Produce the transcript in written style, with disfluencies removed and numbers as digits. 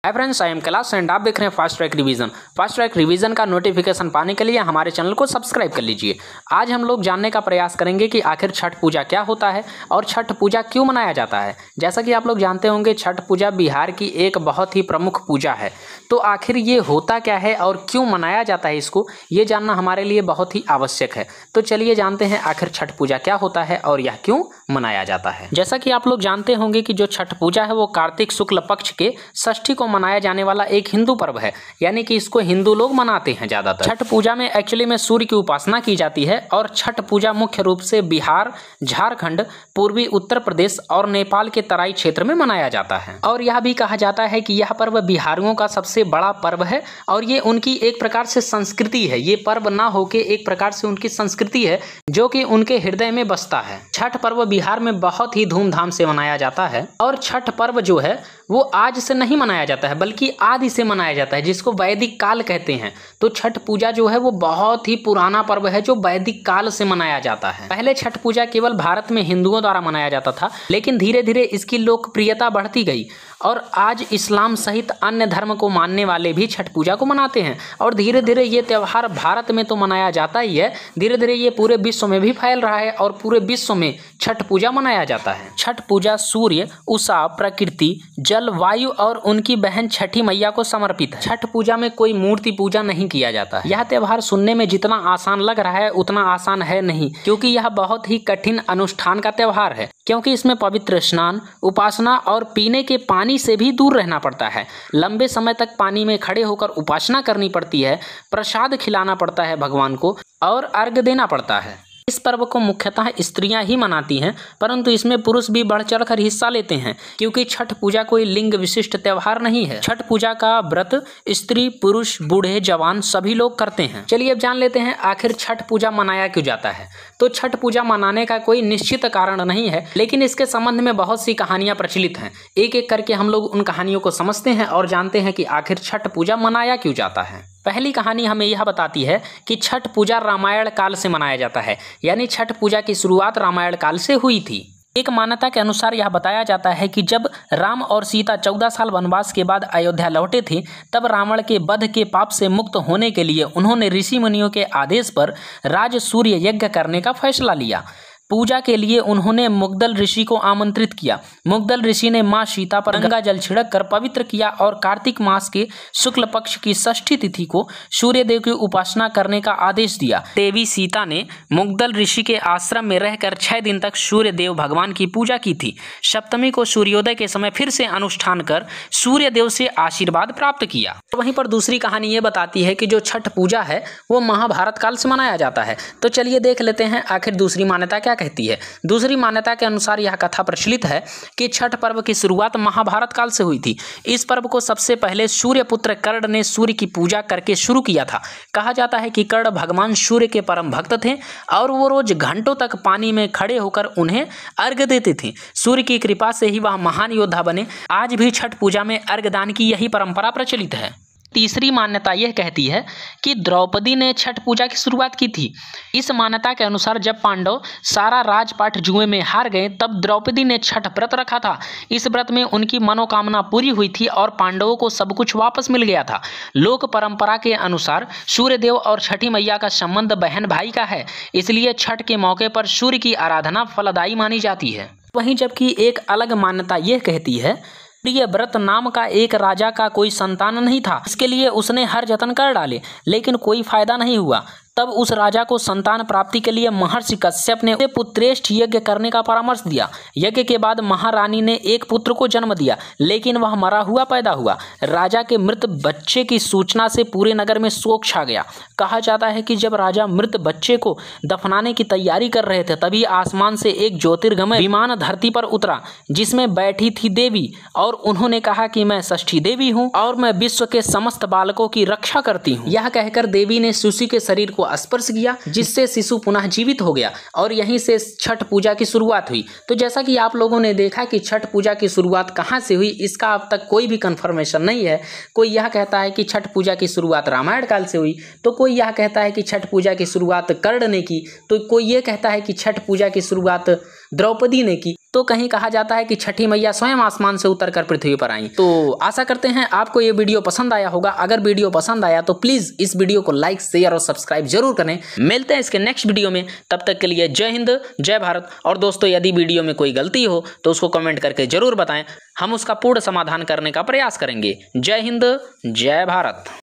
Hi friends, I am Kailash and आप देख रहे हैं fast track revision. Fast track revision का नोटिफिकेशन पाने के लिए हमारे चैनल को सब्सक्राइब कर लीजिए। आज हम लोग जानने का प्रयास करेंगे कि आखिर छठ पूजा क्या होता है और छठ पूजा क्यों मनाया जाता है। जैसा कि आप लोग जानते होंगे, छठ पूजा बिहार की एक बहुत ही प्रमुख पूजा है। तो आखिर ये होता क्या है और क्यों मनाया जाता है, इसको ये जानना हमारे लिए बहुत ही आवश्यक है। तो चलिए जानते हैं आखिर छठ पूजा क्या होता है और यह क्यों मनाया जाता है। जैसा कि आप लोग जानते होंगे कि जो छठ पूजा है वो कार्तिक शुक्ल पक्ष के षष्ठी को मनाया जाने वाला एक हिंदू पर्व है, यानी कि इसको हिंदू लोग मनाते हैं ज्यादातर। छठ पूजा में एक्चुअली में सूर्य की उपासना की जाती है और छठ पूजा मुख्य रूप से बिहार, झारखंड, पूर्वी उत्तर प्रदेश और नेपाल के तराई क्षेत्र में मनाया जाता है। और यह भी कहा जाता है कि यह पर्व बिहारियों का सबसे बड़ा पर्व है और ये उनकी एक प्रकार से संस्कृति है। ये पर्व ना होके एक प्रकार से उनकी संस्कृति है जो कि उनके हृदय में बसता है। छठ पर्व बिहार में बहुत ही धूमधाम से मनाया जाता है और छठ पर्व जो है वो आज से नहीं मनाया जाता है बल्कि आदि से मनाया जाता है, जिसको वैदिक काल कहते हैं। तो छठ पूजा जो है वो बहुत ही पुराना पर्व है जो वैदिक काल से मनाया जाता है। पहले छठ पूजा केवल भारत में हिंदुओं द्वारा मनाया जाता था, लेकिन धीरे धीरे इसकी लोकप्रियता बढ़ती गई और आज इस्लाम सहित अन्य धर्म को मानने वाले भी छठ पूजा को मनाते हैं। और धीरे धीरे ये त्यौहार भारत में तो मनाया जाता ही है, धीरे धीरे ये पूरे विश्व में भी फैल रहा है और पूरे विश्व में छठ पूजा मनाया जाता है। छठ पूजा सूर्य, उषा, प्रकृति, जल, वायु और उनकी बहन छठी मैया को समर्पित है। छठ पूजा में कोई मूर्ति पूजा नहीं किया जाता है। यह त्यौहार सुनने में जितना आसान लग रहा है उतना आसान है नहीं, क्योंकि यह बहुत ही कठिन अनुष्ठान का त्यौहार है, क्योंकि इसमें पवित्र स्नान, उपासना और पीने के पानी से भी दूर रहना पड़ता है। लंबे समय तक पानी में खड़े होकर उपासना करनी पड़ती है, प्रसाद खिलाना पड़ता है भगवान को और अर्घ्य देना पड़ता है। इस पर्व को मुख्यतः स्त्रियां ही मनाती हैं, परंतु इसमें पुरुष भी बढ़ चढ़कर हिस्सा लेते हैं, क्योंकि छठ पूजा कोई लिंग विशिष्ट त्यौहार नहीं है। छठ पूजा का व्रत स्त्री, पुरुष, बूढ़े, जवान सभी लोग करते हैं। चलिए अब जान लेते हैं आखिर छठ पूजा मनाया क्यों जाता है। तो छठ पूजा मनाने का कोई निश्चित कारण नहीं है, लेकिन इसके संबंध में बहुत सी कहानियां प्रचलित हैं। एक एक करके हम लोग उन कहानियों को समझते हैं और जानते हैं कि आखिर छठ पूजा मनाया क्यों जाता है। पहली कहानी हमें यह बताती है कि छठ पूजा रामायण काल से मनाया जाता है, यानी छठ पूजा की शुरुआत रामायण काल से हुई थी। एक मान्यता के अनुसार यह बताया जाता है कि जब राम और सीता 14 साल वनवास के बाद अयोध्या लौटे थे, तब रावण के वध के पाप से मुक्त होने के लिए उन्होंने ऋषि मुनियों के आदेश पर राज सूर्य यज्ञ करने का फैसला लिया। पूजा के लिए उन्होंने मुग्दल ऋषि को आमंत्रित किया। मुग्दल ऋषि ने मां सीता पर गंगा जल छिड़क कर पवित्र किया और कार्तिक मास के शुक्ल पक्ष की षष्ठी तिथि को सूर्य देव की उपासना करने का आदेश दिया। देवी सीता ने मुग्दल ऋषि के आश्रम में रहकर 6 दिन तक सूर्य देव भगवान की पूजा की थी। सप्तमी को सूर्योदय के समय फिर से अनुष्ठान कर सूर्य देव से आशीर्वाद प्राप्त किया। वहीं पर दूसरी कहानी ये बताती है कि जो छठ पूजा है वो महाभारत काल से मनाया जाता है। तो चलिए देख लेते हैं आखिर दूसरी मान्यता क्या कहती है। दूसरी मान्यता के अनुसार यह कथा प्रचलित है कि छठ पर्व की शुरुआत महाभारत काल से हुई थी। इस पर्व को सबसे पहले सूर्य पुत्र कर्ण ने सूर्य की पूजा करके शुरू किया था। कहा जाता है कि कर्ण भगवान सूर्य के परम भक्त थे और वो रोज घंटों तक पानी में खड़े होकर उन्हें अर्घ्य देते थे। सूर्य की कृपा से ही वह महान योद्धा बने। आज भी छठ पूजा में अर्घ्य दान की यही परंपरा प्रचलित है। तीसरी मान्यता यह कहती है कि द्रौपदी ने छठ पूजा की शुरुआत की थी। इस मान्यता के अनुसार जब पांडव सारा राजपाट जुए में हार गए, तब द्रौपदी ने छठ व्रत रखा था। इस व्रत में उनकी मनोकामना पूरी हुई थी और पांडवों को सब कुछ वापस मिल गया था। लोक परंपरा के अनुसार सूर्यदेव और छठी मैया का संबंध बहन भाई का है, इसलिए छठ के मौके पर सूर्य की आराधना फलदायी मानी जाती है। वहीं जबकि एक अलग मान्यता यह कहती है प्रिय व्रत नाम का एक राजा का कोई संतान नहीं था। इसके लिए उसने हर जतन कर डाले, लेकिन कोई फायदा नहीं हुआ। तब उस राजा को संतान प्राप्ति के लिए महर्षि कश्यप ने पुत्रेष्ठ यज्ञ करने का परामर्श दिया। यज्ञ के बाद महारानी ने एक पुत्र को जन्म दिया, लेकिन वह मरा हुआ पैदा हुआ। राजा के मृत बच्चे की सूचना से पूरे नगर में शोक छा गया। कहा जाता है कि जब राजा मृत बच्चे को दफनाने की तैयारी कर रहे थे, तभी आसमान से एक ज्योतिर्गमय विमान धरती पर उतरा, जिसमें बैठी थी देवी, और उन्होंने कहा कि मैं षष्ठी देवी हूँ और मैं विश्व के समस्त बालकों की रक्षा करती हूँ। यह कहकर देवी ने शिशु के शरीर को स्पर्श किया, जिससे शिशु पुनः जीवित हो गया और यहीं से छठ पूजा की शुरुआत हुई। तो जैसा कि आप लोगों ने देखा कि छठ पूजा की शुरुआत कहां से हुई, इसका अब तक कोई भी कंफर्मेशन नहीं है। कोई यह कहता है कि छठ पूजा की शुरुआत रामायण काल से हुई, तो कोई यह कहता है कि छठ पूजा की शुरुआत कर्ण ने की, तो कोई यह कहता है कि छठ पूजा की शुरुआत द्रौपदी ने की, तो कहीं कहा जाता है कि छठी मैया स्वयं आसमान से उतर कर पृथ्वी पर आई। तो आशा करते हैं आपको ये वीडियो पसंद आया होगा। अगर वीडियो पसंद आया तो प्लीज इस वीडियो को लाइक, शेयर और सब्सक्राइब जरूर करें। मिलते हैं इसके नेक्स्ट वीडियो में, तब तक के लिए जय हिंद, जय भारत। और दोस्तों, यदि वीडियो में कोई गलती हो तो उसको कमेंट करके जरूर बताएं, हम उसका पूर्ण समाधान करने का प्रयास करेंगे। जय हिंद, जय भारत।